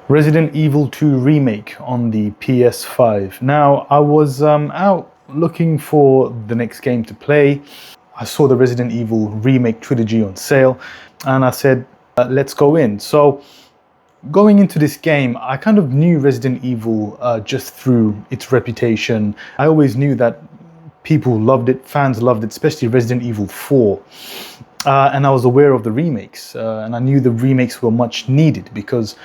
Resident Evil 2 remake on the PS5. Now, I was out looking for the next game to play. I saw the Resident Evil remake trilogy on sale, and I said, let's go in. So, going into this game, I kind of knew Resident Evil just through its reputation. I always knew that people loved it, fans loved it, especially Resident Evil 4. And I was aware of the remakes, and I knew the remakes were much needed because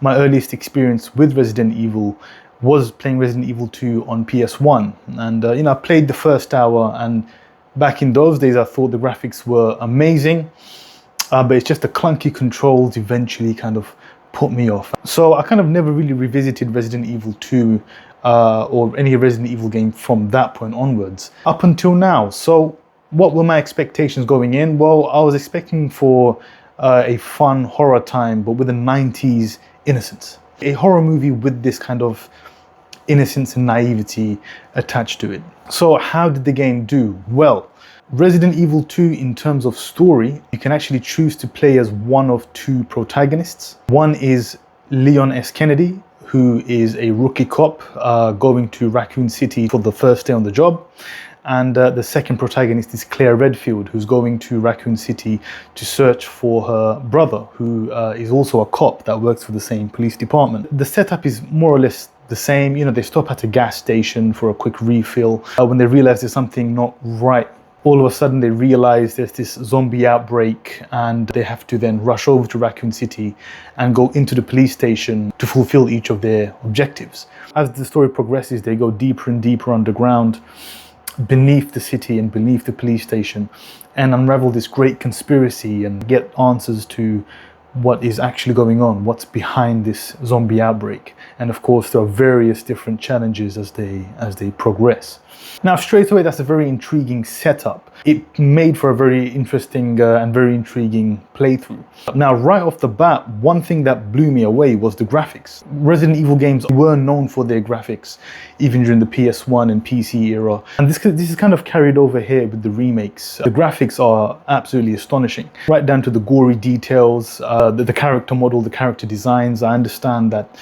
my earliest experience with Resident Evil was playing Resident Evil 2 on PS1. And I played the first hour, and back in those days I thought the graphics were amazing, but it's just the clunky controls eventually kind of put me off. So I kind of never really revisited Resident Evil 2 or any Resident Evil game from that point onwards up until now. So what were my expectations going in? Well, I was expecting for a fun horror time, but with a 90s innocence. A horror movie with this kind of innocence and naivety attached to it. So how did the game do? Well, Resident Evil 2, in terms of story, you can actually choose to play as one of two protagonists. One is Leon S. Kennedy, who is a rookie cop going to Raccoon City for the first day on the job. And the second protagonist is Claire Redfield, who's going to Raccoon City to search for her brother, who is also a cop that works for the same police department. The setup is more or less the same. They stop at a gas station for a quick refill. When they realize there's something not right, all of a sudden they realize there's this zombie outbreak, and they have to then rush over to Raccoon City and go into the police station to fulfill each of their objectives. As the story progresses, they go deeper and deeper underground, beneath the city and beneath the police station, and unravel this great conspiracy and get answers to what is actually going on, what's behind this zombie outbreak. And of course there are various different challenges as they progress. Now, straight away, that's a very intriguing setup. It made for a very interesting and very intriguing playthrough. Now, right off the bat, one thing that blew me away was the graphics. Resident Evil games were known for their graphics, even during the PS1 and PC era. And this is kind of carried over here with the remakes. The graphics are absolutely astonishing, right down to the gory details, the character model, the character designs. I understand that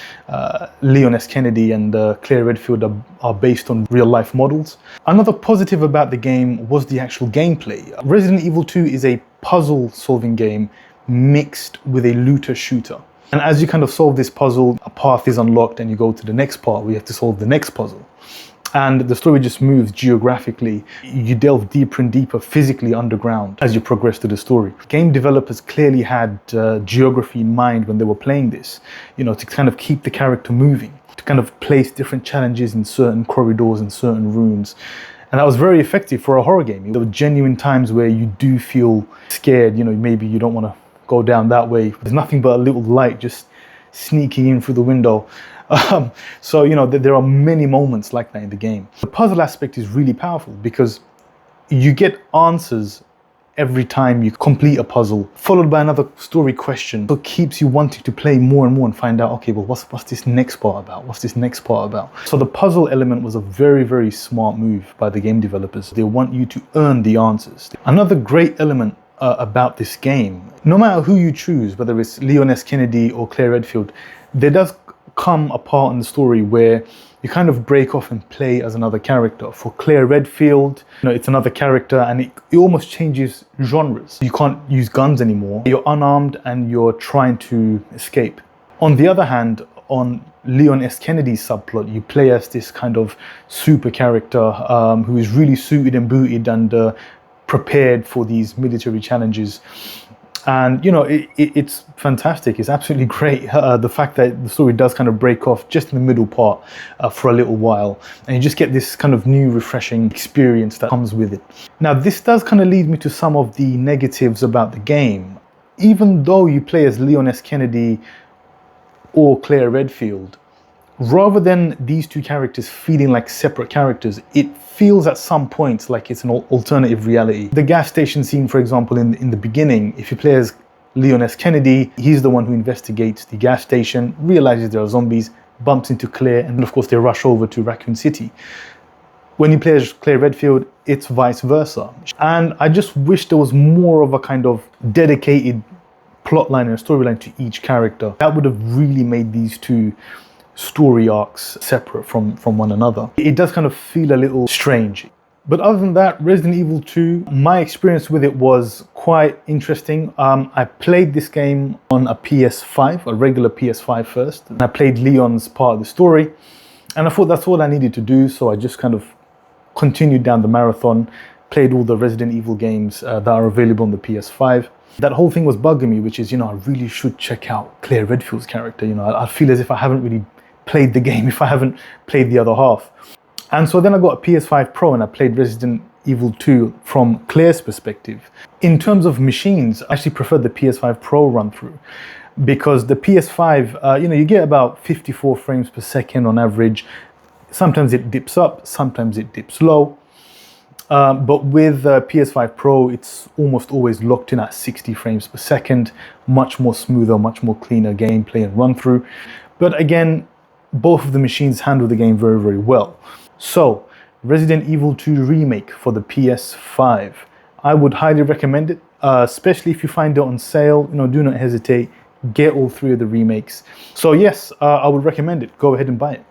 Leon S. Kennedy and Claire Redfield are based on real-life models. Another positive about the game was the actual gameplay. Resident Evil 2 is a puzzle-solving game mixed with a looter-shooter. And as you kind of solve this puzzle, a path is unlocked and you go to the next part where you have to solve the next puzzle. And the story just moves geographically. You delve deeper and deeper physically underground as you progress through the story. Game developers clearly had geography in mind when they were playing this, to kind of keep the character moving, to kind of place different challenges in certain corridors and certain rooms. And that was very effective for a horror game. There were genuine times where you do feel scared, maybe you don't want to go down that way. There's nothing but a little light just sneaking in through the window. So there are many moments like that in the game. The puzzle aspect is really powerful because you get answers every time you complete a puzzle, followed by another story question. So it keeps you wanting to play more and more and find out, okay, well, what's this next part about? What's this next part about? So the puzzle element was a very, very smart move by the game developers. They want you to earn the answers. Another great element about this game, no matter who you choose, whether it's Leon S. Kennedy or Claire Redfield, there does come a part in the story where you kind of break off and play as another character. For Claire Redfield, it's another character, and it almost changes genres. You can't use guns anymore. You're unarmed and you're trying to escape. On the other hand, on Leon S. Kennedy's subplot, you play as this kind of super character who is really suited and booted and prepared for these military challenges. And it's fantastic. It's absolutely great. The fact that the story does kind of break off just in the middle part for a little while, and you just get this kind of new, refreshing experience that comes with it. Now, this does kind of lead me to some of the negatives about the game. Even though you play as Leon S. Kennedy or Claire Redfield, rather than these two characters feeling like separate characters, it feels at some points like it's an alternative reality. The gas station scene, for example, in the beginning, if you play as Leon S. Kennedy, he's the one who investigates the gas station, realizes there are zombies, bumps into Claire, and of course they rush over to Raccoon City. When you play as Claire Redfield, it's vice versa. And I just wish there was more of a kind of dedicated plot line and a storyline to each character. That would have really made these two story arcs separate from one another. It does kind of feel a little strange. But other than that, Resident Evil 2, my experience with it was quite interesting. I played this game on a PS5, a regular PS5 first, and I played Leon's part of the story, and I thought that's all I needed to do, so I just kind of continued down the marathon, played all the Resident Evil games that are available on the PS5. That whole thing was bugging me, which is, I really should check out Claire Redfield's character. I feel as if I haven't really played the game if I haven't played the other half. And so then I got a PS5 Pro and I played Resident Evil 2 from Claire's perspective. In terms of machines, I actually preferred the PS5 Pro run through, because the PS5, you get about 54 frames per second on average. Sometimes it dips up, sometimes it dips low. But with PS5 Pro, it's almost always locked in at 60 frames per second, much more smoother, much more cleaner gameplay and run through. But again, both of the machines handle the game very, very well. So, Resident Evil 2 Remake for the PS5. I would highly recommend it, especially if you find it on sale. Do not hesitate, get all three of the remakes. So yes, I would recommend it. Go ahead and buy it.